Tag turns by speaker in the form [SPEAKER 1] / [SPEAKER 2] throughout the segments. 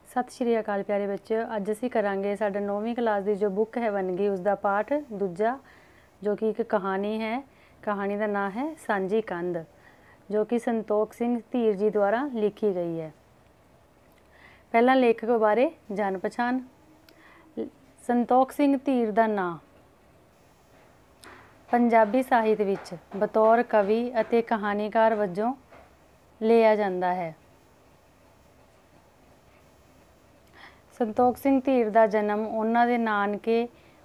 [SPEAKER 1] सत श्री अकाल प्यारे बच्चों, अज असी करांगे साडा 9वीं क्लास की जो बुक है बन गई उसका पाठ दूजा, जो कि एक कहानी है। कहानी का नाम है सांझी कंध, जो कि संतोख सिंह धीर जी द्वारा लिखी गई है। पहला लेखक बारे जान पछाण। संतोख सिंह धीर का नाम पंजाबी साहित्य विच बतौर कवि अते कहानीकार वजों लिया जाता है। संतोख सिंह धीर का जन्म उन्हां दे नानके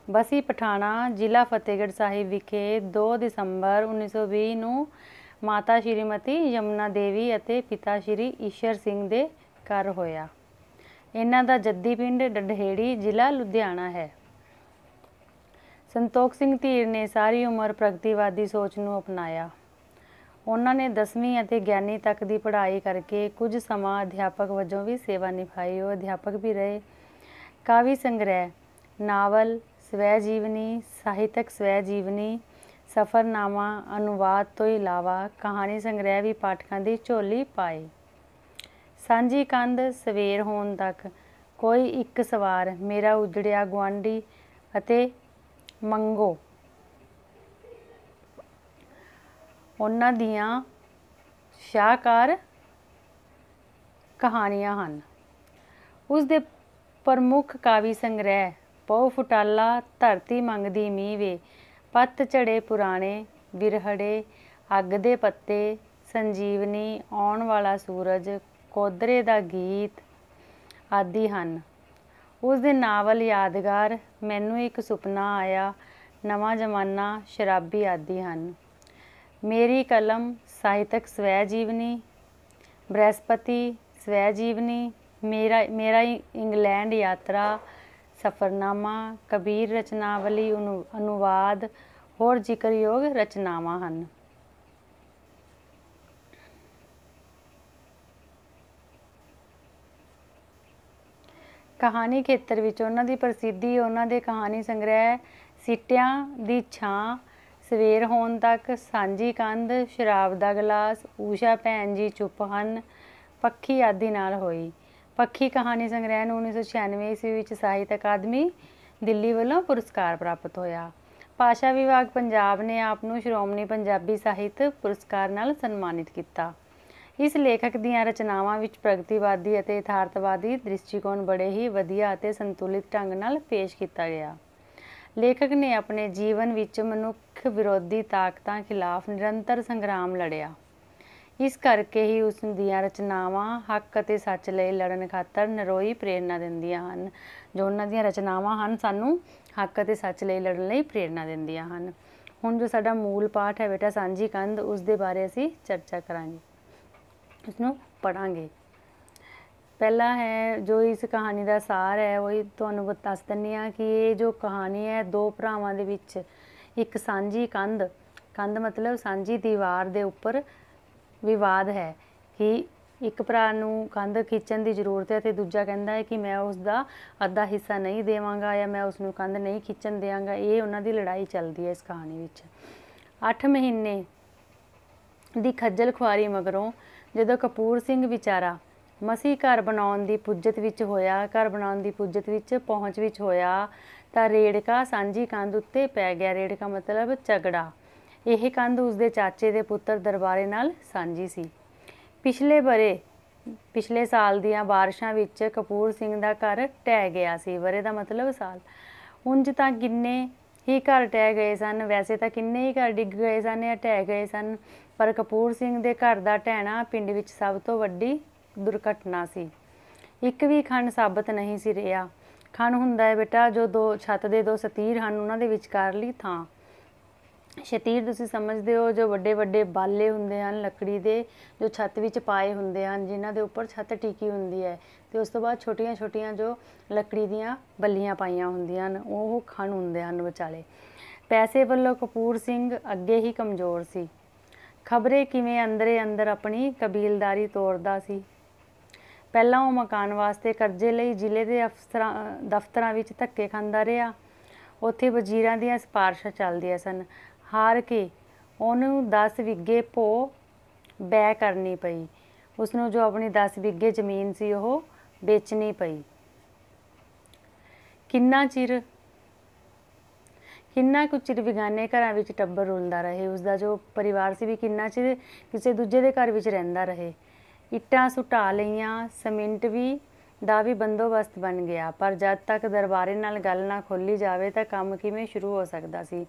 [SPEAKER 1] बसी पठाणा जिला फतेहगढ़ साहिब विखे 2 दिसंबर 1920 नूं माता श्रीमती यमुना देवी अते पिता श्री ईश्वर सिंह दे घर होया। इन्हां दा जद्दी पिंड डढेड़ी जिला लुधियाना है। संतोख सिंह धीर ने सारी उम्र प्रगतिवादी सोच नूं अपनाया। उन्होंने 10वीं अते 11वीं तक की पढ़ाई करके कुछ समा अध्यापक वजों भी सेवा निभाई। वो अध्यापक भी रहे। काव्य संग्रह, नावल, स्वै जीवनी, साहित्यक स्वै जीवनी, सफ़रनामा, अनुवाद तो इलावा कहानी संग्रह भी पाठकों की झोली पाए। सांझी कंध, सवेर होने तक, कोई एक सवार, मेरा उजड़िया गुआंढी अते मंगो उन्हां दियां शाहकार कहानियां हन। उस दे प्रमुख काव्य संग्रह पौ फुटाला, धरती मंगदी मींह वे, पत्त झड़े पुराने, बिरहड़े, अग दे पत्ते, संजीवनी, आउण वाला सूरज, कोदरे दा गीत आदि हन। उस दे नावल यादगार, मैनू एक सुपना आया, नवां जमाना, शराबी आदि हन। मेरी कलम साहित्यक स्वै जीवनी, बृहस्पति स्वै जीवनी, मेरा इंग्लैंड यात्रा, सफ़रनामा, कबीर रचनावली, अनुवाद होर जिक्रयोग रचनावां हन। कहानी खेतर विच उन्हां दी प्रसिद्धि उन्हां दे कहानी संग्रह सिटियां दी छां, सवेर होने तक, सांझी कंध, शराब दा गिलास, ऊषा भैन जी चुप हन, पक्षी आदि नाल होई। पक्षी कहानी संग्रह नूं 1996 ईस्वी विच साहित्य अकादमी दिल्ली वालों पुरस्कार प्राप्त होया। भाषा विभाग पंजाब ने आप नूं श्रोमणी पंजाबी साहित्य पुरस्कार नाल सन्मानित किया। इस लेखक दीयां रचनावां विच प्रगतिवादी अते यथार्थवादी दृष्टिकोण बड़े ही वधिया अते संतुलित ढंग नाल पेश किया गया। लेखक ने अपने जीवन विच मनुख विरोधी ताकतां खिलाफ निरंतर संग्राम लड़िया। इस करके ही उस दीयां रचनावां हक अते सच लई लड़न खातर नरोई प्रेरणा दिंदियां हन। जो उन्हां दीयां रचनावां हन सानूं हक अते सच लई लड़न लई प्रेरणा दिंदियां हन। हुण जो साडा मूल पाठ है बेटा सांझी कंध, उस दे बारे असीं चर्चा करांगे, उसनूं पढ़ांगे। पहला है जो इस कहानी का सार है वही तुहानूं दस दिंदी हां कि ये जो कहानी है दो भरावां दे विच एक सांझी कंध, कंध मतलब सांझी दीवार दे उपर विवाद है कि एक भरा नूं कंध खिंचण की जरूरत है तो दूजा कहता है कि मैं उसका अद्धा हिस्सा नहीं देवांगा या मैं उसनूं कंध नहीं खिंचण देवांगा। ये उन्हां दी लड़ाई चलती है इस कहानी विच। 8 महीने दी खज्जल खुआरी मगरों जदों कपूर सिंह विचारा मसी घर बनाउण दी पुज्जत विच होया, घर बनाउण दी पुज्जत विच पहुँच विच होया तां रेड़का सांझी कंध उत्ते पै गया। रेड़का मतलब झगड़ा। यह कंध उसदे चाचे दे पुत्तर दरबारे नाल सांझी सी। पिछले साल दीयां बारिशां विच कपूर सिंह दा घर ढह गया सी। बरे दा मतलब साल। उंज तां किन्ने ही घर ढह गए सन, वैसे तां किन्ने ही घर डिग गए सन या ढह गए सन, पर कपूर सिंह दे घर दा ढहना पिंड विच सब तो वड्डी दुर्घटना सी। एक भी खंड साबित नहीं सी रहा। खंड हुंदा है बेटा जो दो छत दे दो सतीर हन उन्हां दे विचकारली थां। शतीर तुसीं समझदे हो जो वड्डे वड्डे बाले हुंदे हन लकड़ी दे जो छत विच पाए हुंदे हन, जिन्हां दे उपर छत टिकी हुंदी है ते उस तो बाद छोटियां छोटियां जो लकड़ी दीयां बल्लियां पाईयां हुंदियां हन ओह खंड हुंदे हन विचाले। पैसे वल्लों कपूर सिंह अगे ही कमज़ोर सी। खबरे किवें अंदरे अंदर अपनी कबीलदारी तोड़दा सी। पहलां वो मकान वास्ते करजे लई जिले के दफ्तरां विच धक्के खांदा रहा। उत्थे वजीरां दीयां सिफारिशां चलदियां सन। हार के उहनूं 10 विघे भो बै करनी पई। उसनूं जो अपनी 10 विघे जमीन सी ओह बेचनी पई। किन्ना चिर किन्ना कुछ चिर बेगाने घरां विच टब्बर रुलदा रहे। उसका जो परिवार से भी किन्ना चिर किसी दूजे के घर विच रहिंदा रहे। इट्टां सुटा लईआं, सीमेंट भी दा भी बंदोबस्त बन गया, पर जद तक दरबारे नाल गल ना खोली जावे तां काम किवें शुरू हो सकदा सी।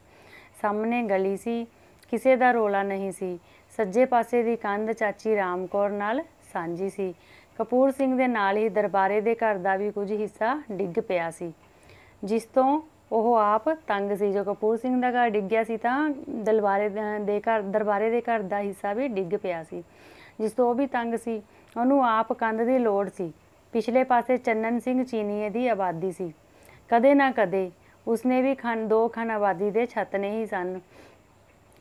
[SPEAKER 1] सामने गली सी, किसे दा रोला नहीं सी। सज्जे पासे दी कंध चाची राम कौर नाल सांझी सी। कपूर सिंह दे नाल ही दरबारे दे घर दा भी कुछ हिस्सा डिग पिया सी, जिस तों ਉਹ ਆਪ ਤੰਗ ਸੀ। ਜੋ ਕਪੂਰ ਸਿੰਘ ਦਾ ਘਰ ਡਿੱਗਿਆ ਸੀ ਤਾਂ ਦਰਬਾਰੇ ਦੇ ਘਰ ਦਾ ਹਿੱਸਾ ਵੀ ਡਿੱਗ ਪਿਆ ਸੀ, ਜਿਸ ਤੋਂ ਉਹ ਵੀ ਤੰਗ ਸੀ। ਉਹਨੂੰ ਆਪ ਕੰਧ ਦੀ ਲੋੜ ਸੀ। ਪਿਛਲੇ ਪਾਸੇ ਚੰਨਨ ਸਿੰਘ ਚੀਨੀਏ ਦੀ ਆਬਾਦੀ ਸੀ। ਕਦੇ ਨਾ ਕਦੇ ਉਸਨੇ ਵੀ ਦੋ ਖਣ ਆਬਾਦੀ ਦੇ ਛੱਤਨੇ ਹੀ ਸਨ।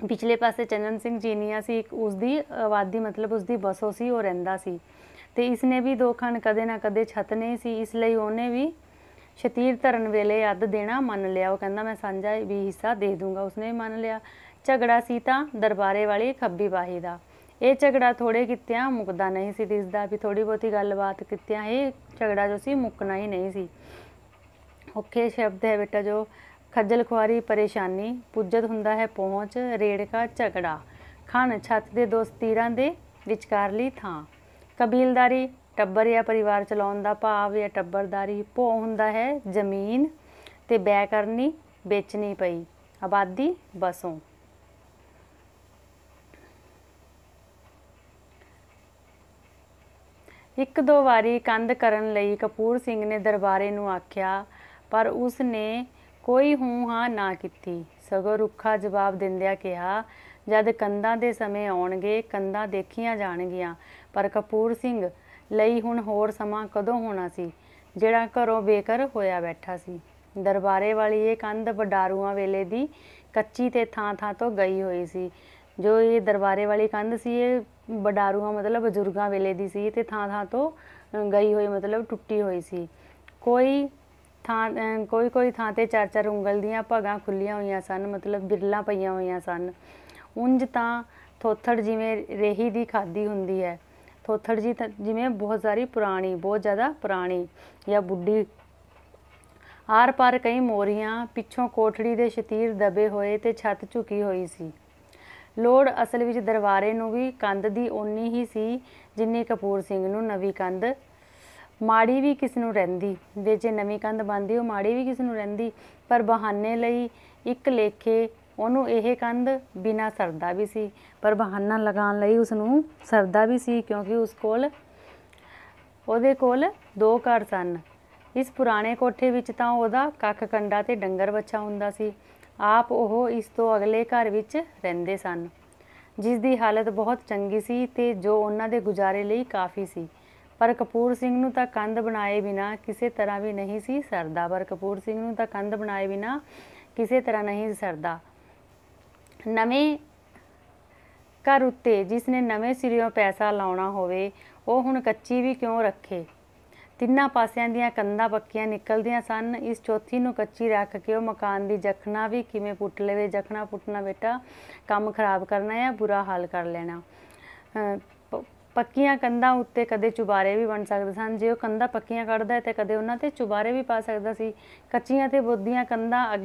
[SPEAKER 1] ਪਿਛਲੇ ਪਾਸੇ ਚੰਨਨ ਸਿੰਘ ਚੀਨੀਆ ਸੀ, ਇੱਕ ਉਸਦੀ ਆਬਾਦੀ ਮਤਲਬ ਉਸਦੀ ਬਸੋ ਸੀ, ਉਹ ਰਹਿੰਦਾ ਸੀ। ਤੇ ਇਸਨੇ ਵੀ ਦੋ ਖਣ ਕਦੇ ਨਾ ਕਦੇ ਛੱਤਨੇ ਸੀ। ਇਸ ਲਈ ਉਹਨੇ ਵੀ ਸ਼ਤੀਰ ਧਰਨ ਵੇਲੇ ਅੱਧ ਦੇਣਾ ਮੰਨ ਲਿਆ। ਉਹ ਕਹਿੰਦਾ ਮੈਂ ਸਾਂਝਾ ਵੀ ਹਿੱਸਾ ਦੇ ਦੂੰਗਾ, ਉਸਨੇ ਵੀ ਮੰਨ ਲਿਆ। ਝਗੜਾ ਸੀ ਤਾਂ ਦਰਬਾਰੇ ਵਾਲੀ ਖੱਬੀ ਬਾਹੀ ਦਾ। ਇਹ ਝਗੜਾ ਥੋੜੇ ਕਿੱਤਿਆਂ ਮੁੱਕਦਾ ਨਹੀਂ ਸੀ ਦਿਸਦਾ, ਵੀ ਥੋੜੀ ਬਹੁਤੀ ਗੱਲਬਾਤ ਕਿੱਤਿਆਂ ਇਹ ਝਗੜਾ ਜੋ ਸੀ ਮੁੱਕਣਾ ਹੀ ਨਹੀਂ ਸੀ। ਔਖੇ ਸ਼ਬਦ ਹੈ ਬੇਟਾ ਜੋ ਖੱਜਲ ਖੁਆਰੀ ਪਰੇਸ਼ਾਨੀ, ਪੁੱਜਤ ਹੁੰਦਾ ਹੈ ਪਹੁੰਚ, ਰੇੜਕਾ ਝਗੜਾ, ਖਣ ਛੱਤ ਦੇ ਦੋ ਤੀਰਾਂ ਦੇ ਵਿਚਕਾਰਲੀ ਥਾਂ। ਕਬੀਲਦਾਰੀ ਟੱਬਰ ਜਾਂ ਪਰਿਵਾਰ ਚਲਾਉਣ ਦਾ ਭਾਵ ਜਾਂ ਟੱਬਰਦਾਰੀ। ਭੋ ਹੁੰਦਾ ਹੈ ਜ਼ਮੀਨ ਤੇ ਬੈ ਕਰਨੀ ਵੇਚਣੀ ਪਈ। ਆਬਾਦੀ ਬਸੋਂ। ਇੱਕ ਦੋ ਵਾਰੀ ਕੰਧ ਕਰਨ ਲਈ ਕਪੂਰ ਸਿੰਘ ਨੇ ਦਰਬਾਰੇ ਨੂੰ ਆਖਿਆ, ਪਰ ਉਸ ਨੇ ਕੋਈ ਹੂੰ ਹਾਂ ਨਾ ਕੀਤੀ, ਸਗੋਂ ਰੁੱਖਾ ਜਵਾਬ ਦਿੰਦਿਆਂ ਕਿਹਾ, ਜਦ ਕੰਧਾਂ ਦੇ ਸਮੇਂ ਆਉਣਗੇ ਕੰਧਾਂ ਦੇਖੀਆਂ ਜਾਣਗੀਆਂ। ਪਰ ਕਪੂਰ ਸਿੰਘ ਲਈ ਹੁਣ ਹੋਰ ਸਮਾਂ ਕਦੋਂ ਹੋਣਾ ਸੀ, ਜਿਹੜਾ ਘਰੋਂ ਬੇਘਰ ਹੋਇਆ ਬੈਠਾ ਸੀ। ਦਰਬਾਰੇ ਵਾਲੀ ਇਹ ਕੰਧ ਵਡਾਰੂਆਂ ਵੇਲੇ ਦੀ ਕੱਚੀ ਤੇ ਥਾਂ ਥਾਂ ਤੋਂ ਗਈ ਹੋਈ ਸੀ। ਜੋ ਇਹ ਦਰਬਾਰੇ ਵਾਲੀ ਕੰਧ ਸੀ ਇਹ ਵਡਾਰੂਆਂ ਮਤਲਬ ਬਜ਼ੁਰਗਾਂ ਵੇਲੇ ਦੀ ਸੀ ਤੇ ਥਾਂ ਥਾਂ ਤੋਂ ਗਈ ਹੋਈ ਮਤਲਬ ਟੁੱਟੀ ਹੋਈ ਸੀ। ਕੋਈ ਥਾਂ ਤੇ 4-4 ਉਂਗਲ ਦੀਆਂ ਭਗਾਂ ਖੁੱਲੀਆਂ ਹੋਈਆਂ ਸਨ, ਮਤਲਬ ਬਿਰਲਾਂ ਪਈਆਂ ਹੋਈਆਂ ਸਨ। ਉਂਝ ਤਾਂ ਥੋਥੜ ਜਿਵੇਂ ਰੇਹੀ ਦੀ ਖਾਦੀ ਹੁੰਦੀ ਹੈ, ਥੋਥੜ ਜੀ ਜਿਵੇਂ ਬਹੁਤ ਸਾਰੀ ਪੁਰਾਣੀ, ਬਹੁਤ ਜ਼ਿਆਦਾ ਪੁਰਾਣੀ ਜਾਂ ਬੁੱਢੀ। ਆਰ ਪਾਰ ਕਈ ਮੋਰੀਆਂ, ਪਿੱਛੋਂ ਕੋਠੜੀ ਦੇ ਸ਼ਤੀਰ ਦਬੇ ਹੋਏ ਤੇ ਛੱਤ ਝੁਕੀ ਹੋਈ ਸੀ। ਲੋੜ ਅਸਲ ਵਿੱਚ ਦਰਬਾਰੇ ਨੂੰ ਵੀ ਕੰਧ ਦੀ ਓਨੀ ਹੀ ਸੀ ਜਿੰਨੀ ਕਪੂਰ ਸਿੰਘ ਨੂੰ। ਨਵੀਂ ਕੰਧ ਮਾੜੀ ਵੀ ਕਿਸ ਨੂੰ ਰਹਿੰਦੀ, ਵੇ ਜੇ ਨਵੀਂ ਕੰਧ ਬਣਦੀ ਉਹ ਮਾੜੀ ਵੀ ਕਿਸ ਨੂੰ ਰਹਿੰਦੀ, ਪਰ ਬਹਾਨੇ ਲਈ ਇੱਕ ਲੇਖੇ ਉਹਨੂੰ ਇਹ ਕੰਧ ਬਿਨਾਂ ਸਰਦਾ ਵੀ ਸੀ। ਪਰ ਬਹਾਨਾ ਲਗਾਉਣ ਲਈ ਉਸਨੂੰ ਸਰਦਾ ਵੀ ਸੀ, ਕਿਉਂਕਿ ਉਹਦੇ ਕੋਲ 2 ਘਰ ਸਨ। ਇਸ ਪੁਰਾਣੇ ਕੋਠੇ ਵਿੱਚ ਤਾਂ ਉਹਦਾ ਕੱਖ ਕੰਡਾ ਤੇ ਡੰਗਰ ਬੱਛਾ ਹੁੰਦਾ ਸੀ। ਆਪ ਉਹ ਇਸ ਤੋਂ ਅਗਲੇ ਘਰ ਵਿੱਚ ਰਹਿੰਦੇ ਸਨ, ਜਿਸ ਦੀ ਹਾਲਤ ਬਹੁਤ ਚੰਗੀ ਸੀ ਤੇ ਜੋ ਉਹਨਾਂ ਦੇ ਗੁਜ਼ਾਰੇ ਲਈ ਕਾਫੀ ਸੀ। ਪਰ ਕਪੂਰ ਸਿੰਘ ਨੂੰ ਤਾਂ ਕੰਧ ਬਣਾਏ ਬਿਨਾਂ ਕਿਸੇ ਤਰ੍ਹਾਂ ਵੀ ਨਹੀਂ ਸੀ ਸਰਦਾ। ਸਰਦਾ। ਨਵੇਂ ਘਰ ਉੱਤੇ ਜਿਸ ਨੇ ਨਵੇਂ ਸਿਰਿਓਂ ਪੈਸਾ ਲਾਉਣਾ ਹੋਵੇ ਉਹ ਹੁਣ ਕੱਚੀ ਵੀ ਕਿਉਂ ਰੱਖੇ। ਤਿੰਨਾਂ ਪਾਸਿਆਂ ਦੀਆਂ ਕੰਧਾਂ ਪੱਕੀਆਂ ਨਿਕਲਦੀਆਂ ਸਨ। ਇਸ ਚੌਥੀ ਨੂੰ ਕੱਚੀ ਰੱਖ ਕੇ ਉਹ ਮਕਾਨ ਦੀ ਜਖਣਾ ਵੀ ਕਿਵੇਂ ਪੁੱਟ ਲਵੇ। ਜਖਣਾ ਪੁੱਟਣਾ ਬੇਟਾ ਕੰਮ ਖਰਾਬ ਕਰਨਾ ਜਾਂ ਬੁਰਾ ਹਾਲ ਕਰ ਲੈਣਾ। ਪੱਕੀਆਂ ਕੰਧਾਂ ਉੱਤੇ ਕਦੇ ਚੁਬਾਰੇ ਵੀ ਬਣ ਸਕਦੇ ਸਨ। ਜੇ ਉਹ ਕੰਧਾਂ ਪੱਕੀਆਂ ਕੱਢਦਾ ਤੇ ਕਦੇ ਉਹਨਾਂ 'ਤੇ ਚੁਬਾਰੇ ਵੀ ਪਾ ਸਕਦਾ ਸੀ। ਕੱਚੀਆਂ ਤੇ ਬੋਦੀਆਂ ਕੰਧਾਂ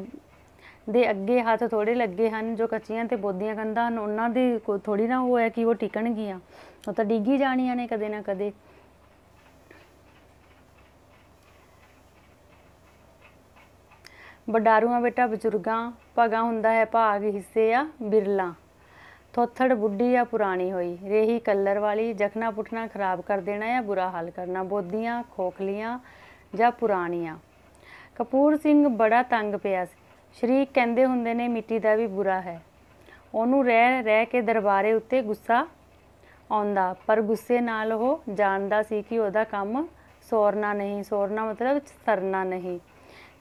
[SPEAKER 1] ਦੇ ਅੱਗੇ ਹੱਥ ਥੋੜ੍ਹੇ ਲੱਗੇ ਹਨ। ਜੋ ਕੱਚੀਆਂ ਤੇ ਬੋਦੀਆਂ ਕੰਧਾਂ ਹਨ ਉਹਨਾਂ ਦੀ ਥੋੜ੍ਹੀ ਨਾ ਉਹ ਹੈ ਕਿ ਉਹ ਟਿਕਣਗੀਆਂ, ਉਹ ਤਾਂ ਡਿੱਗ ਹੀ ਜਾਣੀਆਂ ਨੇ ਕਦੇ ਨਾ ਕਦੇ। ਵਡਾਰੂਆਂ ਬੇਟਾ ਬਜ਼ੁਰਗਾਂ, ਭਗਾ ਹੁੰਦਾ ਹੈ ਭਾਗ, ਹਿੱਸੇ ਜਾਂ ਬਿਰਲਾਂ। ਥੋਥੜ ਬੁੱਢੀ ਜਾਂ ਪੁਰਾਣੀ ਹੋਈ, ਰੇਹੀ ਕਲਰ ਵਾਲੀ, ਜਖਣਾ ਪੁੱਟਣਾ ਖਰਾਬ ਕਰ ਦੇਣਾ ਜਾਂ ਬੁਰਾ ਹਾਲ ਕਰਨਾ, ਬੋਦੀਆਂ ਖੋਖਲੀਆਂ ਜਾਂ ਪੁਰਾਣੀਆਂ। ਕਪੂਰ ਸਿੰਘ ਬੜਾ ਤੰਗ ਪਿਆ ਸੀ। ਸ਼ਰੀਕ ਕਹਿੰਦੇ ਹੁੰਦੇ ਨੇ ਮਿੱਟੀ ਦਾ ਵੀ ਬੁਰਾ ਹੈ। ਉਹਨੂੰ ਰਹਿ ਕੇ ਦਰਬਾਰੇ ਉੱਤੇ ਗੁੱਸਾ ਆਉਂਦਾ, ਪਰ ਗੁੱਸੇ ਨਾਲ ਉਹ ਜਾਣਦਾ ਸੀ ਕਿ ਉਹਦਾ ਕੰਮ ਸੌਰਨਾ ਮਤਲਬ ਸਰਨਾ ਨਹੀਂ।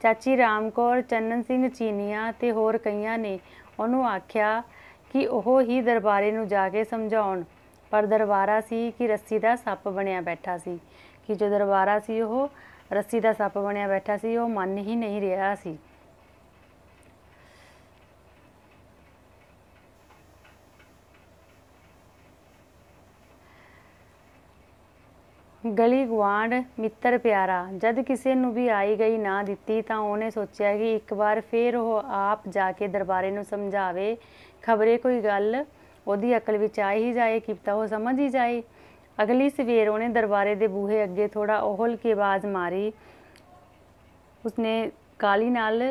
[SPEAKER 1] ਚਾਚੀ ਰਾਮ ਕੌਰ, ਚੰਨਨ ਸਿੰਘ ਚੀਨੀਆ ਤੇ ਹੋਰ ਕਈਆਂ ਨੇ ਉਹਨੂੰ ਆਖਿਆ ਕਿ ਉਹ ਹੀ ਦਰਬਾਰੇ ਨੂੰ ਜਾ ਕੇ ਸਮਝਾਉਣ, ਪਰ ਦਰਬਾਰਾ ਸੀ ਕਿ ਰੱਸੀ ਦਾ ਸੱਪ ਬਣਿਆ ਬੈਠਾ ਸੀ। ਉਹ ਰੱਸੀ ਦਾ ਸੱਪ ਬਣਿਆ ਬੈਠਾ ਸੀ, ਉਹ ਮੰਨ ਹੀ ਨਹੀਂ ਰਿਹਾ ਸੀ। गली गुआंढ मित्र प्यारा। जद किसी नूं भी आई गई ना दित्ती तां ਉਹਨੇ सोचिया कि एक बार फिर ਉਹ आप जाके दरबारे नूं समझावे, खबरे कोई गल ਉਹਦੀ अकल विच आ ही जाए, कि पता वो समझ ही जाए। अगली सवेर ਉਹਨੇ दरबारे दे बूहे अगे थोड़ा ओहल के आवाज़ मारी। उसने काली नाल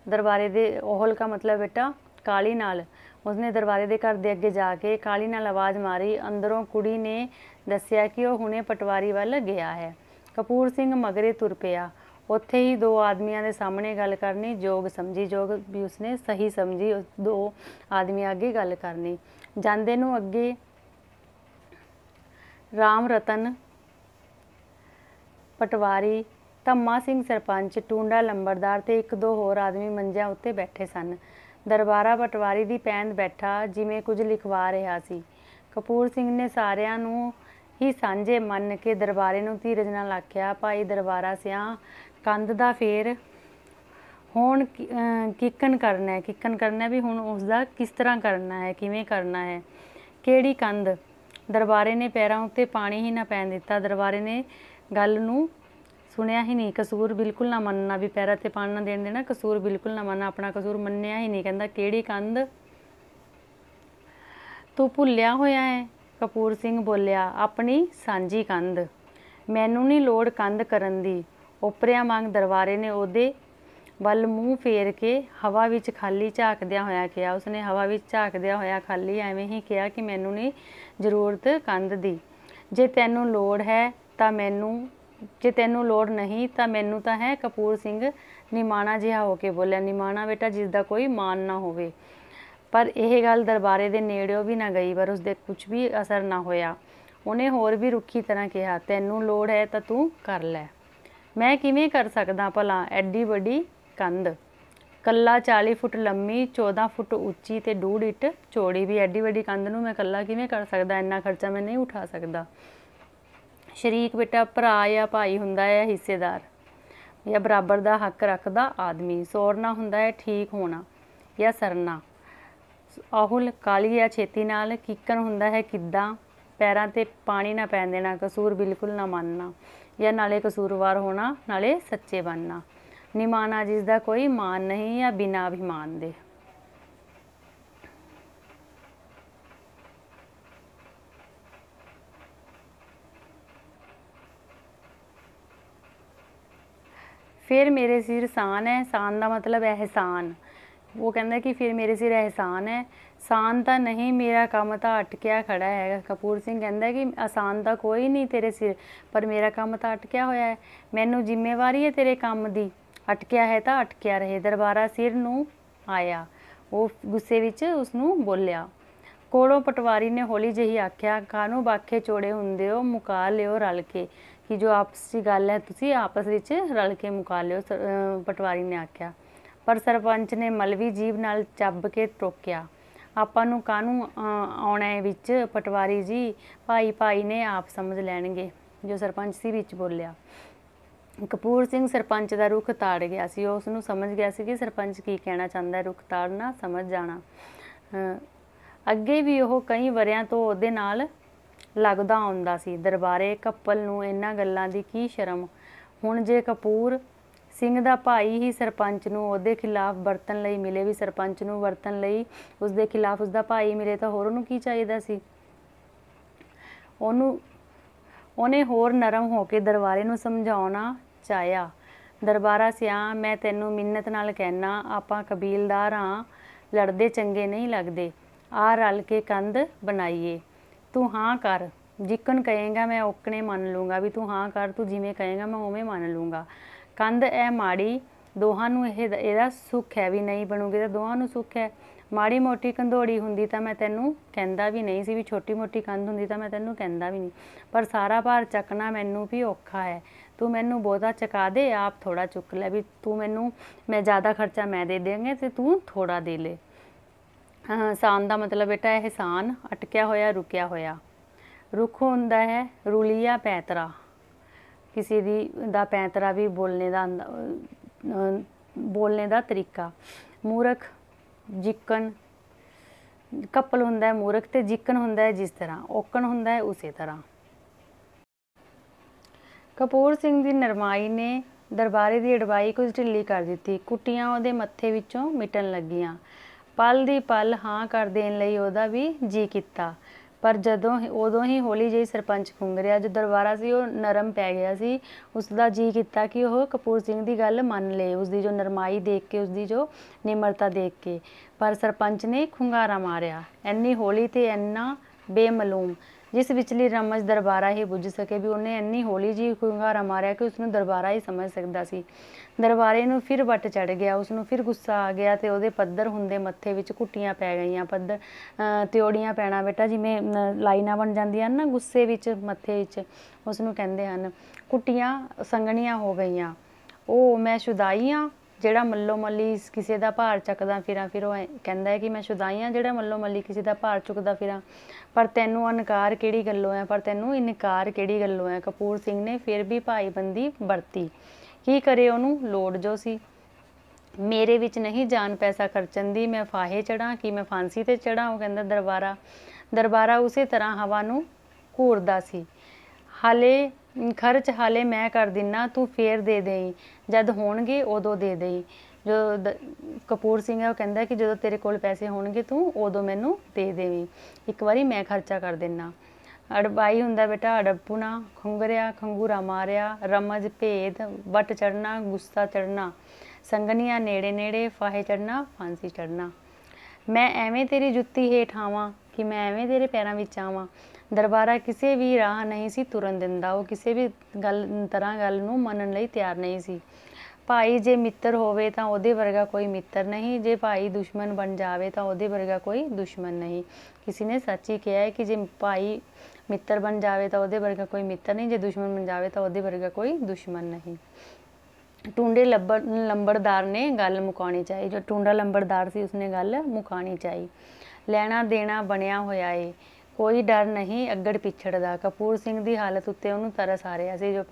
[SPEAKER 1] दरबारे दे, ओहल का मतलब बेटा काली नाल, उसने दरबारे दे घर दे अगे जाके काली नाल आवाज़ मारी। अंदरों कुड़ी ने दस्सिया कि वह हुणे पटवारी वल गया है। कपूर सिंह मगरे तुर पिया। उत्थे ही दो आदमियों के सामने गल करनी जोग समझी, जोग भी उसने सही समझी, दो आदमी अगे गल करनी। जांदे नूं अगे राम रतन पटवारी, धम्मा सिंह सरपंच, टूंडा लंबरदार ते एक दो होर आदमी मंजियां उत्ते बैठे सन। दरबारा पटवारी दी पैंद बैठा जिवें कुछ लिखवा रहा सी। कपूर सिंह ने सारिਆਂ ਨੂੰ ही सांझे मन के दरबारे नूं धीरज नाल आख्या, भाई दरबारा सियां कंध दा फेर हुण किकन करना है, किकन करना है भी हुण उसदा किस तरह करना है, किवें करना है, किहड़ी कंध। दरबारे ने पैरां उत्ते पानी ही ना पैन दिता। दरबारे ने गल नूं सुनिया ही नहीं। कसूर बिल्कुल ना मनना, भी पैरां ते पानी ना देण देना, कसूर बिल्कुल ना मनना, अपना कसूर मन्निया ही नहीं। कहंदा किहड़ी कंध तू भुल्लिया होया है। कपूर सिंह बोलिया, अपनी सांझी कंध। मैनू नहीं लोड़ कंध करन दी। ओपरिया वांग दरबारे ने ਉਹਦੇ ਵੱਲ ਮੂੰਹ फेर के हवा विच खाली झाकदिया होया कहा। उसने हवा विच झाकदिया होया खाली एवें ही कहा कि मैनू नहीं जरूरत कंध दी। जे तैनू लोड़ है तां मैनू, जे तैनू लोड़ नहीं तां मैनू तां है। कपूर सिंह निमाणा जिहा हो के बोलिया। निमाणा बेटा जिसदा कोई मान ना होवे। पर यह गल दरबारे दे नेड़ियों भी ना गई, पर उसदे कुछ भी असर ना होया। उन्हें होर भी रुखी तरह कहा, तैनू लोड़ है तां तू कर लै, मैं किवें कर सकदा भला एड्डी वड्डी कंध, कल्ला 40 फुट लंबी 14 फुट उच्ची ते 2.5 इंच चौड़ी, भी एड्डी वड्डी कंध नूं मैं कल्ला किवें कर सकदा, इन्ना खर्चा मैं नहीं उठा सकदा। शरीक बेटा भरा या भाई हुंदा है हिस्सेदार या बराबर दा हक रखदा आदमी। सोरना हुंदा है ठीक होना या सरना। आहुल काली या छेती नाल। किकन हुंदा है किद्दां, पैरां ते पानी ना पैन देना। कसूर बिल्कुल ना मानना या नाले कसूरवार होना नाले सच्चे बनना। निमाना जिसदा कोई मान नहीं या बिना अभिमान दे। फिर मेरे सिर सान है। सान का मतलब एहसान। वो कहता कि फिर मेरे सिर एहसान है, सान तो नहीं, मेरा काम तो अटकिया खड़ा है। कपूर सिंह कहता कि आसान तो कोई नहीं तेरे सिर, पर मेरा काम तो अटकिया होया है। मैनू जिम्मेवारी है तेरे काम दी, अटकिया है तो अटकिया रहे। दरबारा सिर नूं आया, वो गुस्से विच उसनूं बोलिया। कोलों पटवारी ने हौली जही आख्या, कानू बाखे चौड़े हुंदे हो, मुका लिओ रल के, कि जो आपसी गल है तुसीं आपस विच रल के मुका लिओ, पटवारी ने आख्या। पर सरपंच ने मलवी जीभ नाल ਚੱਬ के टोकिया, आपां नूं कानू आउणा है विच, पटवारी जी भाई भाई ने आप समझ लैणगे, जो सरपंच सी विच बोलिया। कपूर सिंह सरपंच का रुख ताड़ गया सी, उसनूं समझ गया सी कि सरपंच की कहना चाहता है, रुख ताड़ना समझ जाना। अगे भी ਉਹ कई वरियां तो ਉਹਦੇ नाल लगदा आउंदा सी। दरबारे कप्पल नूं इन्हां गल्लां दी की शर्म। हुण जे कपूर सिंह दा भाई ही सरपंच नूं ਉਹਦੇ खिलाफ वरतन लई मिले, भी सरपंच नूं वरतन लई उसदे खिलाफ उसदा भाई मिले तां होर ਉਹਨੂੰ ਕੀ ਚਾਹੀਦਾ ਸੀ। ਉਹਨੇ होर नरम हो के दरबारे नूं समझाउणा चाहिया। दरबारा सियां मैं तैनूं मिन्नत नाल कहना, आपां कबीलदार हाँ, लड़दे चंगे नहीं लगदे, आ रल के कंध बनाईए। तू हाँ कर, जिकन कहेगा मैं ओकने मन लूँगा, भी तू हाँ कर, तू जिवें कहेगा मैं उवें मन लूँगा। कंध ए माड़ी, दोहां नूं ਇਹਦਾ सुख है, भी नहीं बनूगी तो दोहां नूं सुख है। माड़ी मोटी कंधोड़ी हुंदी तां मैं तैनूं कहंदा भी नहीं सी, भी छोटी मोटी कंध हुंदी तां मैं तैनूं कहंदा भी नहीं, पर सारा भार चकना मैनूं भी औखा है। तू मैनूं बहुता चका दे, आप थोड़ा चुक लै, भी तू मैनूं, मैं ज़्यादा खर्चा मैं दे देंगे तो तू थोड़ा दे ले। एहसान का मतलब बेटा एहसान, अटकिया होया रुकिया होया। रुख हुंदा है रुलिया पैंतरा, किसी दा पैंतरा भी बोलने दा तरीका। मूरख जिकन, कप्पल हुंदा है मूरख, ते जिकन हुंदा है जिस तरह, ओकन हुंदा है उसे तरह। ਕਪੂਰ ਸਿੰਘ ਦੀ ਨਰਮਾਈ ਨੇ ਦਰਬਾਰੇ ਦੀ ਅੜਵਾਈ ਕੁਝ ਢਿੱਲੀ ਕਰ ਦਿੱਤੀ। ਕੁੱਟੀਆਂ ਉਹਦੇ ਮੱਥੇ ਵਿੱਚੋਂ ਮਿਟਣ ਲੱਗੀਆਂ। ਪਲ ਦੀ ਪਲ ਹਾਂ ਕਰ ਦੇਣ ਲਈ ਉਹਦਾ ਵੀ ਜੀ ਕੀਤਾ, ਪਰ ਉਦੋਂ ਹੀ ਹੌਲੀ ਜਿਹੀ ਸਰਪੰਚ ਖੁੰਗਰਿਆ। ਜੋ ਦਰਬਾਰਾ ਸੀ ਉਹ ਨਰਮ ਪੈ ਗਿਆ ਸੀ। ਉਸਦਾ ਜੀ ਕੀਤਾ ਕਿ ਉਹ ਕਪੂਰ ਸਿੰਘ ਦੀ ਗੱਲ ਮੰਨ ਲਏ, ਉਸਦੀ ਜੋ ਨਰਮਾਈ ਦੇਖ ਕੇ, ਉਸਦੀ ਜੋ ਨਿਮਰਤਾ ਦੇਖ ਕੇ। ਪਰ ਸਰਪੰਚ ਨੇ ਖੁੰਗਾਰਾ ਮਾਰਿਆ, ਇੰਨੀ ਹੌਲੀ ਤੇ ਇੰਨਾ ਬੇਮਾਲੂਮ, ਜਿਸ ਵਿਚਲੀ ਰਮਜ ਦਰਬਾਰਾ ਹੀ ਬੁੱਝ ਸਕੇ ਵੀ ਉਹਨੇ ਇੰਨੀ ਹੌਲੀ ਜਿਹੀ ਖੁੰਗਾਰਾ ਮਾਰਿਆ ਕਿ ਉਸਨੂੰ ਦਰਬਾਰਾ ਹੀ ਸਮਝ ਸਕਦਾ ਸੀ। ਦਰਬਾਰੇ ਨੂੰ ਫਿਰ ਵੱਟ ਚੜ੍ਹ ਗਿਆ, ਉਸਨੂੰ ਫਿਰ ਗੁੱਸਾ ਆ ਗਿਆ ਤੇ ਉਹਦੇ ਪੱਧਰ ਹੁੰਦੇ ਮੱਥੇ ਵਿੱਚ ਘੁੱਟੀਆਂ ਪੈ ਗਈਆਂ। ਤਿਉੜੀਆਂ ਪੈਣਾ ਬੇਟਾ, ਜਿਵੇਂ ਲਾਈਨਾਂ ਬਣ ਜਾਂਦੀਆਂ ਹਨ ਨਾ ਗੁੱਸੇ ਵਿੱਚ ਮੱਥੇ ਵਿੱਚ, ਉਸਨੂੰ ਕਹਿੰਦੇ ਹਨ। ਘੁੱਟੀਆਂ ਸੰਘਣੀਆਂ ਹੋ ਗਈਆਂ। ਉਹ ਮੈਂ ਸ਼ੁਦਾਈ ਹਾਂ ਜਿਹੜਾ ਮੱਲੋ ਮੱਲੀ ਕਿਸੇ ਦਾ ਭਾਰ ਚੱਕਦਾ ਫਿਰਾਂ। ਫਿਰ ਉਹ ਕਹਿੰਦਾ ਹੈ ਕਿ ਮੈਂ ਸ਼ੁਦਾਈ ਹਾਂ ਜਿਹੜਾ ਮੱਲੋ ਮੱਲੀ ਕਿਸੇ ਦਾ ਭਾਰ ਚੁੱਕਦਾ ਫਿਰਾਂ। ਪਰ ਤੈਨੂੰ ਇਨਕਾਰ ਕਿਹੜੀ ਗੱਲੋਂ ਹੈ, ਪਰ ਤੈਨੂੰ ਇਨਕਾਰ ਕਿਹੜੀ ਗੱਲੋਂ ਹੈ। ਕਪੂਰ ਸਿੰਘ ਨੇ ਫਿਰ ਵੀ ਭਾਈਬੰਦੀ ਵਰਤੀ। ਕੀ ਕਰੇ, ਉਹਨੂੰ ਲੋੜ ਜੋ ਸੀ। ਮੇਰੇ ਵਿੱਚ ਨਹੀਂ ਜਾਨ ਪੈਸਾ ਖਰਚਣ ਦੀ, ਮੈਂ ਫਾਹੇ ਚੜ੍ਹਾਂ ਕਿ ਮੈਂ ਫਾਂਸੀ 'ਤੇ ਚੜ੍ਹਾਂ, ਉਹ ਕਹਿੰਦਾ ਦਰਬਾਰਾ ਉਸੇ ਤਰ੍ਹਾਂ ਹਵਾ ਨੂੰ ਘੂਰਦਾ ਸੀ। ਹਾਲੇ ਮੈਂ ਕਰ ਦਿੰਨਾ, ਤੂੰ ਫੇਰ ਦੇ ਦੇਈ, ਜਦ ਹੋਣਗੇ ਉਦੋਂ ਦੇ ਦੇਈ। ਜੋ ਕਪੂਰ ਸਿੰਘ ਹੈ ਉਹ ਕਹਿੰਦਾ ਕਿ ਜਦੋਂ ਤੇਰੇ ਕੋਲ ਪੈਸੇ ਹੋਣਗੇ ਤੂੰ ਉਦੋਂ ਮੈਨੂੰ ਦੇ ਦੇਵੀਂ, ਇੱਕ ਵਾਰੀ ਮੈਂ ਖਰਚਾ ਕਰ ਦਿੰਨਾ। ਅੜਬਾਈ ਹੁੰਦਾ ਬੇਟਾ, ਅੜਬੂਣਾ, ਖੁੰਗਰਿਆ, ਖੰਗੂਰਾ ਮਾਰਿਆ, ਰਮਜ, ਭੇਦ, ਵੱਟ ਚੜ੍ਹਨਾ, ਗੁੱਸਾ ਚੜ੍ਹਨਾ, ਸੰਗਨੀਆਂ ਨੇੜੇ ਨੇੜੇ, ਫਾਹੇ ਚੜ੍ਹਨਾ, ਫਾਂਸੀ ਚੜ੍ਹਨਾ। ਮੈਂ ਐਵੇਂ ਤੇਰੀ ਜੁੱਤੀ ਹੇਠ ਆਵਾਂ ਕਿ ਮੈਂ ਐਵੇਂ ਤੇਰੇ ਪੈਰਾਂ ਵਿੱਚ ਆਵਾਂ। ਦਰਬਾਰਾ ਕਿਸੇ ਵੀ ਰਾਹ ਨਹੀਂ ਸੀ ਤੁਰਨ ਦਿੰਦਾ। ਉਹ ਕਿਸੇ ਵੀ ਗੱਲ ਨੂੰ ਮੰਨਣ ਲਈ ਤਿਆਰ ਨਹੀਂ ਸੀ। ਭਾਈ ਜੇ ਮਿੱਤਰ ਹੋਵੇ ਤਾਂ ਉਹਦੇ ਵਰਗਾ ਕੋਈ ਮਿੱਤਰ ਨਹੀਂ, ਜੇ ਭਾਈ ਦੁਸ਼ਮਣ ਬਣ ਜਾਵੇ ਤਾਂ ਉਹਦੇ ਵਰਗਾ ਕੋਈ ਦੁਸ਼ਮਣ ਨਹੀਂ। ਕਿਸੇ ਨੇ ਸੱਚ ਹੀ ਕਿਹਾ ਹੈ ਕਿ ਜੇ ਭਾਈ ਮਿੱਤਰ ਬਣ ਜਾਵੇ ਤਾਂ ਉਹਦੇ ਵਰਗਾ ਕੋਈ ਮਿੱਤਰ ਨਹੀਂ, ਜੇ ਦੁਸ਼ਮਣ ਬਣ ਜਾਵੇ ਤਾਂ ਉਹਦੇ ਵਰਗਾ ਕੋਈ ਦੁਸ਼ਮਣ ਨਹੀਂ। ਟੁੰਡੇ ਲੰਬੜਦਾਰ ਨੇ ਗੱਲ ਮੁਕਾਉਣੀ ਚਾਹੀ। ਜੋ ਟੁੰਡਾ ਲੰਬੜਦਾਰ ਸੀ ਉਸਨੇ ਗੱਲ ਮੁਕਾਉਣੀ ਚਾਹੀ। ਲੈਣਾ ਦੇਣਾ ਬਣਿਆ ਹੋਇਆ ਏ, ਕੋਈ ਡਰ ਨਹੀਂ ਅੱਗੜ ਪਿੱਛੜ ਦਾ। ਕਪੂਰ ਸਿੰਘ ਦੀ ਹਾਲਤ ਉੱਤੇ ਉਹਨੂੰ ਤਰਸ ਆ ਰਿਹਾ ਸੀ। ਜੋ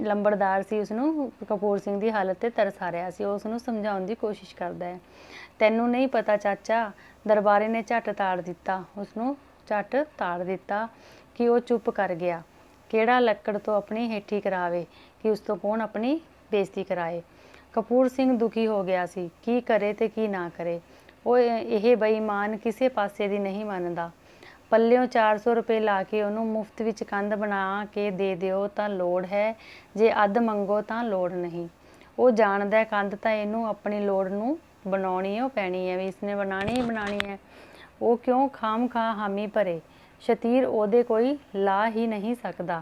[SPEAKER 1] ਲੰਬੜਦਾਰ ਸੀ ਉਸਨੂੰ ਕਪੂਰ ਸਿੰਘ ਦੀ ਹਾਲਤ 'ਤੇ ਤਰਸ ਆ ਰਿਹਾ ਸੀ। ਉਹ ਉਸਨੂੰ ਸਮਝਾਉਣ ਦੀ ਕੋਸ਼ਿਸ਼ ਕਰਦਾ ਹੈ। ਤੈਨੂੰ ਨਹੀਂ ਪਤਾ ਚਾਚਾ, ਦਰਬਾਰੇ ਨੇ ਝੱਟ ਤਾੜ ਦਿੱਤਾ, ਉਸਨੂੰ ਝੱਟ ਤਾੜ ਦਿੱਤਾ ਕਿ ਉਹ ਚੁੱਪ ਕਰ ਗਿਆ। ਕਿਹੜਾ ਲੱਕੜ ਤੋਂ ਆਪਣੀ ਹੇਠੀ ਕਰਾਵੇ ਕਿ ਉਸ ਤੋਂ ਕੌਣ ਆਪਣੀ ਬੇਇੱਜ਼ਤੀ ਕਰਾਏ। ਕਪੂਰ ਸਿੰਘ ਦੁਖੀ ਹੋ ਗਿਆ ਸੀ, ਕੀ ਕਰੇ ਤੇ ਕੀ ਨਾ ਕਰੇ। ਉਹ ਇਹ ਬੇਈਮਾਨ ਕਿਸੇ ਪਾਸੇ ਦੀ ਨਹੀਂ ਮੰਨਦਾ। ਪੱਲਿਓਂ 400 ਰੁਪਏ ਲਾ ਕੇ ਉਹਨੂੰ ਮੁਫਤ ਵਿੱਚ ਕੰਧ ਬਣਾ ਕੇ ਦੇ ਦਿਓ ਤਾਂ ਲੋੜ ਹੈ, ਜੇ ਅੱਧ ਮੰਗੋ ਤਾਂ ਲੋੜ ਨਹੀਂ। ਉਹ ਜਾਣਦਾ ਕੰਧ ਤਾਂ ਇਹਨੂੰ ਆਪਣੀ ਲੋੜ ਨੂੰ ਬਣਾਉਣੀ ਉਹ ਪੈਣੀ ਹੈ, ਵੀ ਇਸਨੇ ਬਣਾਉਣੀ ਹੀ ਬਣਾਉਣੀ ਹੈ। ਉਹ ਕਿਉਂ ਖਾਮ ਖਾ ਹਾਮੀ ਭਰੇ, ਸ਼ਤੀਰ ਉਹਦੇ ਕੋਈ ਲਾ ਹੀ ਨਹੀਂ ਸਕਦਾ।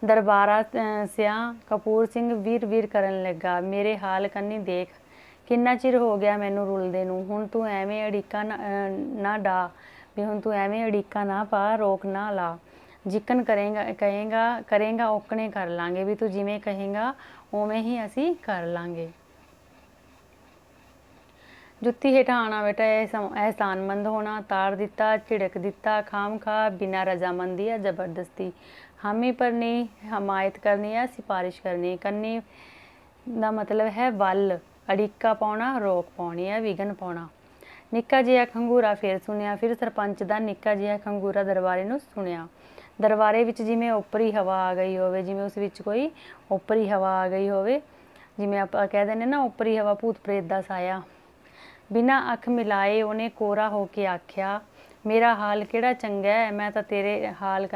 [SPEAKER 1] ਦਰਬਾਰਾ ਸਿਆਂ ਕਪੂਰ ਸਿੰਘ ਵੀਰ ਕਰਨ ਲੱਗਾ, ਮੇਰੇ ਹਾਲ ਕੰਨੀ ਦੇਖ, ਕਿੰਨਾ ਚਿਰ ਹੋ ਗਿਆ ਮੈਨੂੰ ਰੁਲਦੇ ਨੂੰ। ਹੁਣ ਤੂੰ ਐਵੇਂ ਅੜੀਕਾ ਨਾ ਡਾ, ਵੀ ਹੁਣ ਤੂੰ ਐਵੇਂ ਅੜੀਕਾ ਨਾ ਪਾ, ਰੋਕ ਨਾ ਲਾ। ਜਿੱਕਣ ਕਰੇਂਗਾ ਓਕਣੇ ਕਰ ਲਾਂਗੇ, ਵੀ ਤੂੰ ਜਿਵੇਂ ਕਹੇਂਗਾ ਉਵੇਂ ਹੀ ਅਸੀਂ ਕਰ ਲਾਂਗੇ। ਜੁੱਤੀ ਹੇਠਾਂ ਆਉਣਾ ਬੇਟਾ ਅਹਿਸਾਨਮੰਦ ਹੋਣਾ। ਤਾੜ ਦਿੱਤਾ, ਝਿੜਕ ਦਿੱਤਾ, ਖਾਮ ਖਾ, ਬਿਨਾਂ ਰਜ਼ਾਮੰਦੀ ਜਾਂ ਜ਼ਬਰਦਸਤੀ। ਹਾਮੀ ਭਰਨੀ, ਹਮਾਇਤ ਕਰਨੀ ਜਾਂ ਸਿਫਾਰਿਸ਼ ਕਰਨੀ ਦਾ ਮਤਲਬ ਹੈ ਵੱਲ, ਅੜੀਕਾ ਪਾਉਣਾ, ਰੋਕ ਪਾਉਣੀ ਜਾਂ ਵਿਘਨ ਪਾਉਣਾ। ਨਿੱਕਾ ਜਿਹਾ ਖੰਗੂਰਾ ਫਿਰ ਸੁਣਿਆ। ਫਿਰ ਸਰਪੰਚ ਦਾ ਨਿੱਕਾ ਜਿਹਾ ਖੰਗੂਰਾ ਦਰਬਾਰੇ ਨੂੰ ਸੁਣਿਆ। ਦਰਬਾਰੇ ਵਿੱਚ ਜਿਵੇਂ ਓਪਰੀ ਹਵਾ ਆ ਗਈ ਹੋਵੇ, ਜਿਵੇਂ ਉਸ ਵਿੱਚ ਕੋਈ ਓਪਰੀ ਹਵਾ ਆ ਗਈ ਹੋਵੇ, ਜਿਵੇਂ ਆਪਾਂ ਕਹਿ ਦਿੰਦੇ ਨਾ ਓਪਰੀ ਹਵਾ ਭੂਤ ਪ੍ਰੇਤ ਦਾ ਸਾਇਆ। ਬਿਨਾਂ ਅੱਖ ਮਿਲਾਏ ਉਹਨੇ ਕੋਰਾ ਹੋ ਕੇ ਆਖਿਆ, ਮੇਰਾ ਹਾਲ ਕਿਹੜਾ ਚੰਗਾ ਹੈ, ਮੈਂ ਤੇਰੇ ਹਾਲ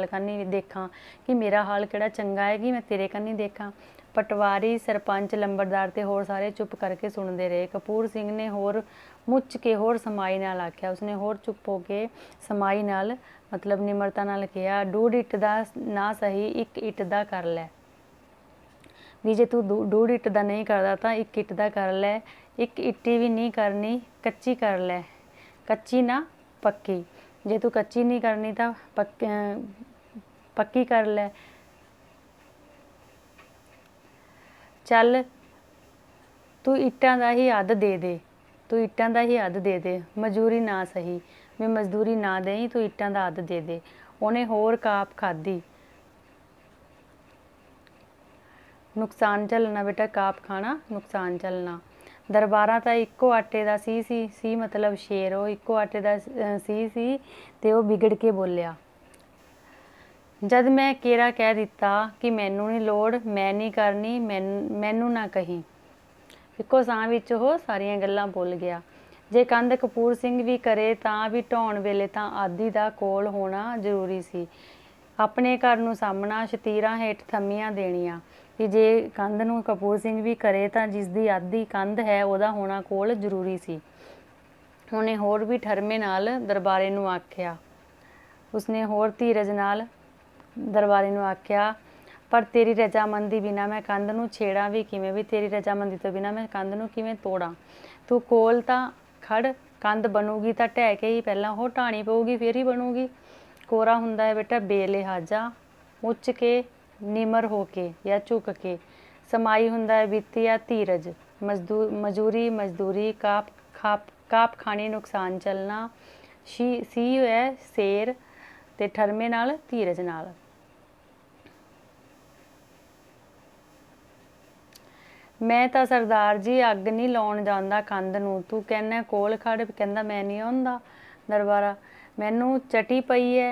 [SPEAKER 1] ਕੰਨੀ ਦੇਖਾਂ ਕਿ ਮੇਰਾ ਹਾਲ ਕਿਹੜਾ ਚੰਗਾ ਹੈ ਕਿ ਮੈਂ ਤੇਰੇ ਕੰਨੀ ਦੇਖਾਂ। ਪਟਵਾਰੀ, ਸਰਪੰਚ, ਲੰਬੜਦਾਰ ਤੇ ਹੋਰ ਸਾਰੇ ਚੁੱਪ ਕਰਕੇ ਸੁਣਦੇ ਰਹੇ। ਕਪੂਰ ਸਿੰਘ ਨੇ ਹੋਰ ਮੁੱਚ ਕੇ ਹੋਰ ਸਮਾਈ ਨਾਲ ਆਖਿਆ। ਉਸਨੇ ਹੋਰ ਚੁੱਪ ਹੋ ਕੇ ਸਮਾਈ ਨਾਲ ਮਤਲਬ ਨਿਮਰਤਾ ਨਾਲ ਕਿਹਾ, ਡੂਢ ਇੱਟ ਦਾ ਨਾ ਸਹੀ, ਇੱਕ ਇੱਟ ਦਾ ਕਰ ਲੈ। ਵੀ ਜੇ ਤੂੰ ਡੂਢ ਇੱਟ ਦਾ ਨਹੀਂ ਕਰਦਾ ਤਾਂ ਇੱਕ ਇੱਟ ਦਾ ਕਰ ਲੈ। ਇੱਕ ਇੱਟੀ ਵੀ ਨਹੀਂ ਕਰਨੀ, ਕੱਚੀ ਕਰ ਲੈ, ਕੱਚੀ ਨਾ ਪੱਕੀ। ਜੇ ਤੂੰ ਕੱਚੀ ਨਹੀਂ ਕਰਨੀ ਤਾਂ ਪੱਕੀ ਕਰ ਲੈ। ਚੱਲ ਤੂੰ ਇੱਟਾਂ ਦਾ ਹੀ ਅੱਧ ਦੇ ਦੇ, ਮਜ਼ਦੂਰੀ ਨਾ ਸਹੀ, ਵੀ ਮਜ਼ਦੂਰੀ ਨਾ ਦੇਈ, ਤੂੰ ਇੱਟਾਂ ਦਾ ਅੱਧ ਦੇ ਦੇ। ਉਹਨੇ ਹੋਰ ਕਾਪ ਖਾਧੀ। ਨੁਕਸਾਨ ਝੱਲਣਾ ਬੇਟਾ, ਕਾਪ ਖਾਣਾ, ਨੁਕਸਾਨ ਝੱਲਣਾ। ਦਰਬਾਰਾ ਤਾਂ ਇੱਕੋ ਆਟੇ ਦਾ ਸੀ ਮਤਲਬ ਸ਼ੇਰ, ਉਹ ਇੱਕੋ ਆਟੇ ਦਾ ਸੀ ਤੇ ਉਹ ਵਿਗੜ ਕੇ ਬੋਲਿਆ, जद मैं केरा कह दिता कि मैनू नहीं लोड़, मैं नहीं करनी, मैनू ना कहीं। ਇੱਕੋ ਸਾਹ ਵਿੱਚ ਉਹ ਸਾਰੀਆਂ ਗੱਲਾਂ ਭੁੱਲ ਗਿਆ। ਜੇ ਕੰਧ ਕਪੂਰ ਸਿੰਘ ਵੀ ਕਰੇ ਤਾਂ ਵੀ ਢਾਉਣ ਵੇਲੇ ਤਾਂ ਆਦੀ ਦਾ ਕੋਲ ਹੋਣਾ ਜ਼ਰੂਰੀ ਸੀ। ਆਪਣੇ ਘਰ ਨੂੰ ਸਾਹਮਣਾ ਸ਼ਤੀਰਾਂ ਹੇਠ ਥੰਮੀਆਂ ਦੇਣੀਆਂ ਕਿ ਜੇ ਕੰਧ ਨੂੰ ਕਪੂਰ ਸਿੰਘ ਵੀ ਕਰੇ ਤਾਂ ਜਿਸ ਦੀ ਆਦੀ ਕੰਧ ਹੈ ਉਹਦਾ ਹੋਣਾ ਕੋਲ ਜ਼ਰੂਰੀ ਸੀ। ਉਹਨੇ ਹੋਰ ਵੀ ਠਰਮੇ ਨਾਲ ਦਰਬਾਰੇ ਨੂੰ ਆਖਿਆ। ਉਸਨੇ ਹੋਰ ਧੀਰਜ ਨਾਲ ਦਰਬਾਰੇ ਨੂੰ ਆਖਿਆ, पर तेरी रजामंदी बिना मैं कंध नूं छेड़ा भी किवें, भी तेरी रजामंदी तो बिना मैं कंध नूं किवें तोड़ां। तू कोल तां खड़, कंध बनूगी तां ढह के ही पहलां हो ढाणी पऊगी फिर ही बनूगी। कोरा हुंदा है बेटा बेलिहाजा, उच्च के, निमर हो के या झुक के। समाई हुंदा है बीती या धीरज, मजूरी मजदूरी, काप खानी नुकसान चलना। सी है शेर ते ठरमे नाल धीरज नाल। मैं तो सरदार जी अग नहीं लाउण जांदा कंध नूं, तू कहना कोल खड़, कहंदा मैं नहीं आउंदा। दरबारा मैनू चटी पई है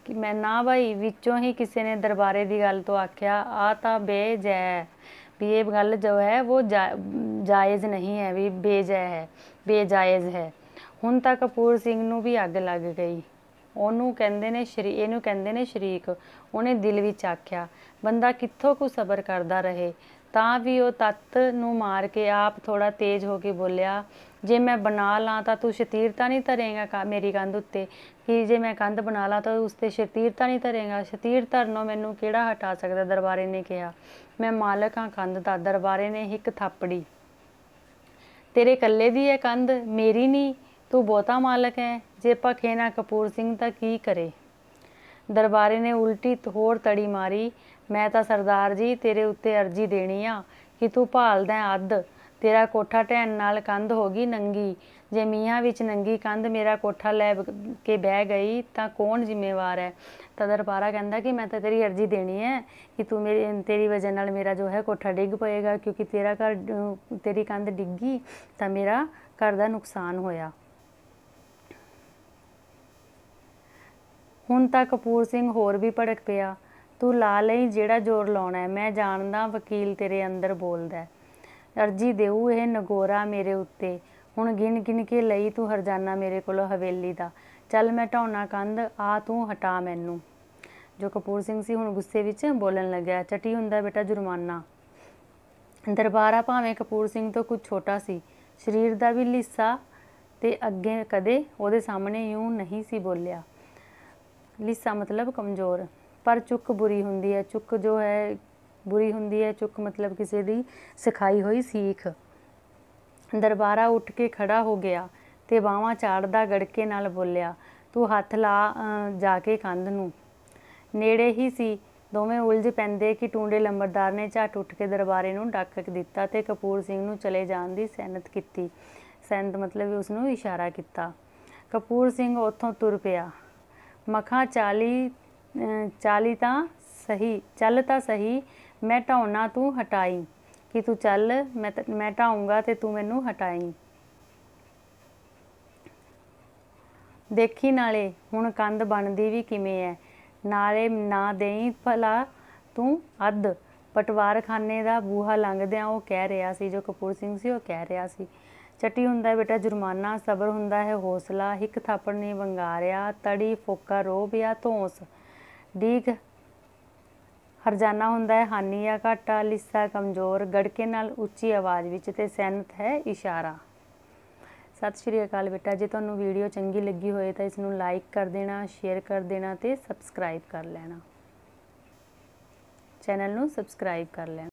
[SPEAKER 1] कि मैं ना भाई, विचों ही किसी ने दरबारे की गल तो आख्या, आ तां बेजै भी ये गल जो है वो जायज़ नहीं है, भी बेजै है, बेजायज़ है। हुण तां कपूर सिंह नूं भी अग लग गई। ਉਹਨੂੰ ਕਹਿੰਦੇ ਨੇ ਇਹਨੂੰ ਕਹਿੰਦੇ ਨੇ ਸ਼ਰੀਕ। ਉਹਨੇ ਦਿਲ ਵਿੱਚ ਆਖਿਆ, ਬੰਦਾ ਕਿੱਥੋਂ ਕੁ ਸਬਰ ਕਰਦਾ ਰਹੇ। ਤਾਂ ਵੀ ਉਹ ਤੱਤ ਨੂੰ ਮਾਰ ਕੇ ਆਪ ਥੋੜਾ ਤੇਜ਼ ਹੋ ਕੇ ਬੋਲਿਆ, ਜੇ ਮੈਂ ਬਣਾ ਲਾਂ ਤਾਂ ਤੂੰ ਸ਼ਤੀਰ ਤਾਂ ਨਹੀਂ ਧਰੇਗਾ ਮੇਰੀ ਕੰਧ ਉੱਤੇ, ਕਿ ਜੇ ਮੈਂ ਕੰਧ ਬਣਾ ਲਾਂ ਤਾਂ ਉਸ 'ਤੇ ਸ਼ਤੀਰ ਤਾਂ ਨਹੀਂ ਧਰੇਗਾ। ਸ਼ਤੀਰ ਧਰਨੋਂ ਮੈਨੂੰ ਕਿਹੜਾ ਹਟਾ ਸਕਦਾ, ਦਰਬਾਰੇ ਨੇ ਕਿਹਾ। ਮੈਂ ਮਾਲਕ ਹਾਂ ਕੰਧ ਦਾ। ਦਰਬਾਰੇ ਨੇ ਹਿੱਕ ਥਾਪੜੀ। ਤੇਰੇ ਇਕੱਲੇ ਦੀ ਹੈ ਕੰਧ, ਮੇਰੀ ਨਹੀਂ, ਤੂੰ ਬਹੁਤਾ ਮਾਲਕ ਹੈ। ਜੇ ਭਖੇ ਨਾ ਕਪੂਰ ਸਿੰਘ ਤਾਂ ਕੀ ਕਰੇ। ਦਰਬਾਰੇ ਨੇ ਉਲਟੀ ਹੋਰ ਤੜੀ ਮਾਰੀ। ਮੈਂ ਤਾਂ ਸਰਦਾਰ ਜੀ ਤੇਰੇ ਉੱਤੇ ਅਰਜੀ ਦੇਣੀ ਆ ਕਿ ਤੂੰ ਭਾਲਦਾ ਅੱਧ। ਤੇਰਾ ਕੋਠਾ ਢਹਿਣ ਨਾਲ ਕੰਧ ਹੋ ਗਈ ਨੰਗੀ। ਜੇ ਮੀਆਂ ਵਿੱਚ ਨੰਗੀ ਕੰਧ ਮੇਰਾ ਕੋਠਾ ਲੈ ਕੇ ਬਹਿ ਗਈ ਤਾਂ ਕੌਣ ਜ਼ਿੰਮੇਵਾਰ ਹੈ। ਤਾਂ ਦਰਬਾਰਾ ਕਹਿੰਦਾ ਕਿ ਮੈਂ ਤਾਂ ਤੇਰੀ ਅਰਜੀ ਦੇਣੀ ਹੈ ਕਿ ਤੂੰ ਤੇਰੀ ਵਜ੍ਹਾ ਨਾਲ ਮੇਰਾ ਜੋ ਹੈ ਕੋਠਾ ਡਿੱਗ ਪਏਗਾ, ਕਿਉਂਕਿ ਤੇਰਾ ਘਰ ਤੇਰੀ ਕੰਧ ਡਿੱਗੀ ਤਾਂ ਮੇਰਾ ਘਰ ਦਾ ਨੁਕਸਾਨ ਹੋਇਆ। ਹੁਣ ਤਾਂ ਕਪੂਰ ਸਿੰਘ ਹੋਰ ਵੀ ਭੜਕ ਪਿਆ। ਤੂੰ ਲਾ ਲਈ ਜਿਹੜਾ ਜ਼ੋਰ ਲਾਉਣਾ ਹੈ, ਮੈਂ ਜਾਣਦਾ ਵਕੀਲ ਤੇਰੇ ਅੰਦਰ ਬੋਲਦਾ। ਅਰਜੀ ਦੇਊ ਇਹ ਨਗੋਰਾ ਮੇਰੇ ਉੱਤੇ। ਹੁਣ ਗਿਣ ਗਿਣ ਕੇ ਲਈ ਤੂੰ ਹਰਜਾਨਾ ਮੇਰੇ ਕੋਲੋਂ ਹਵੇਲੀ ਦਾ। ਚੱਲ ਮੈਂ ਢਾਉਣਾ ਕੰਧ, ਆ ਤੂੰ ਹਟਾ ਮੈਨੂੰ। ਜੋ ਕਪੂਰ ਸਿੰਘ ਸੀ ਹੁਣ ਗੁੱਸੇ ਵਿੱਚ ਬੋਲਣ ਲੱਗਿਆ, ਚਟੀ ਹੁੰਦਾ ਬੇਟਾ ਜੁਰਮਾਨਾ। ਦਰਬਾਰਾ ਭਾਵੇਂ ਕਪੂਰ ਸਿੰਘ ਤੋਂ ਕੁਝ ਛੋਟਾ ਸੀ, ਸਰੀਰ ਦਾ ਵੀ ਲਿੱਸਾ ਤੇ ਅੱਗੇ ਕਦੇ ਉਹਦੇ ਸਾਹਮਣੇ ਇਉਂ ਨਹੀਂ ਸੀ ਬੋਲਿਆ। ਲਿੱਸਾ ਮਤਲਬ ਕਮਜ਼ੋਰ, ਪਰ ਚੁੱਕ ਬੁਰੀ ਹੁੰਦੀ ਹੈ। ਚੁੱਕ ਜੋ ਹੈ ਬੁਰੀ ਹੁੰਦੀ ਹੈ। ਚੁੱਕ ਮਤਲਬ ਕਿਸੇ ਦੀ ਸਿਖਾਈ ਹੋਈ ਸੀਖ। ਦਰਬਾਰਾ ਉੱਠ ਕੇ ਖੜਾ ਹੋ ਗਿਆ ਤੇ ਬਾਹਾਂ ਝਾੜਦਾ ਗੜਕੇ ਨਾਲ ਬੋਲਿਆ, ਤੂੰ ਹੱਥ ਲਾ ਜਾ ਕੇ ਕੰਧ ਨੂੰ। ਨੇੜੇ ਹੀ ਸੀ। ਦੋਵੇਂ ਉਲਝ ਪੈਂਦੇ ਕਿ ਟੂੰਡੇ ਲੰਬੜਦਾਰ ਨੇ ਝੱਟ ਉੱਠ ਕੇ ਦਰਬਾਰੇ ਨੂੰ ਡੱਕ ਦਿੱਤਾ ਤੇ ਕਪੂਰ ਸਿੰਘ ਨੂੰ ਚਲੇ ਜਾਣ ਦੀ ਸੈਨਤ ਕੀਤੀ। ਸੈਨਤ ਮਤਲਬ ਉਸਨੂੰ ਇਸ਼ਾਰਾ ਕੀਤਾ। ਕਪੂਰ ਸਿੰਘ ਉੱਥੋਂ ਤੁਰ ਪਿਆ। ਮਖਾਂ ਚਾਲੀ ਤਾਂ ਸਹੀ, ਚੱਲ ਤਾਂ ਸਹੀ, ਮੈਂ ਢਾਉਣਾ ਤੂੰ ਹਟਾਈ। ਕਿ ਤੂੰ ਚੱਲ, ਮੈਂ ਢਾਊਂਗਾ ਤੇ ਤੂੰ ਮੈਨੂੰ ਹਟਾਈ। ਦੇਖੀ ਨਾਲੇ ਹੁਣ ਕੰਧ ਬਣਦੀ ਵੀ ਕਿਵੇਂ ਹੈ। ਨਾਲੇ ਨਾ ਦੇਈ ਭਲਾ ਤੂੰ ਅੱਧ। ਪਟਵਾਰਖਾਨੇ ਦਾ ਬੂਹਾ ਲੰਘਦਿਆਂ ਉਹ ਕਹਿ ਰਿਹਾ ਸੀ, ਜੋ ਕਪੂਰ ਸਿੰਘ ਸੀ ਉਹ ਕਹਿ ਰਿਹਾ ਸੀ, ਚਟੀ ਹੁੰਦਾ ਬੇਟਾ ਜੁਰਮਾਨਾ, ਸਬਰ ਹੁੰਦਾ ਹੈ ਹੌਸਲਾ, ਹਿੱਕ ਥਾਪੜ ਨਹੀਂ ਵੰਗਾਰਿਆ, ਤੜੀ ਫੋਕਾ ਰੋਬ ਜਾਂ ਧੌਂਸ, ਡੀਕ ਹਰਜਾਨਾ ਹੁੰਦਾ ਹੈ ਹਾਨੀ ਜਾਂ ਘਾਟਾ, ਲਿੱਸਾ ਕਮਜ਼ੋਰ, ਗੜਕੇ ਨਾਲ ਉੱਚੀ ਆਵਾਜ਼ ਵਿੱਚ ਤੇ ਸੈਨਤ ਹੈ ਇਸ਼ਾਰਾ। ਸਤਿ ਸ਼੍ਰੀ ਅਕਾਲ ਬੇਟਾ। ਜੇ ਤੁਹਾਨੂੰ ਵੀਡੀਓ ਚੰਗੀ ਲੱਗੀ ਹੋਏ ਤਾਂ ਇਸ ਨੂੰ ਲਾਈਕ ਕਰ ਦੇਣਾ, ਸ਼ੇਅਰ ਕਰ ਦੇਣਾ ਤੇ ਸਬਸਕ੍ਰਾਈਬ ਕਰ ਲੈਣਾ। ਚੈਨਲ ਨੂੰ ਸਬਸਕ੍ਰਾਈਬ ਕਰ ਲੈਣਾ।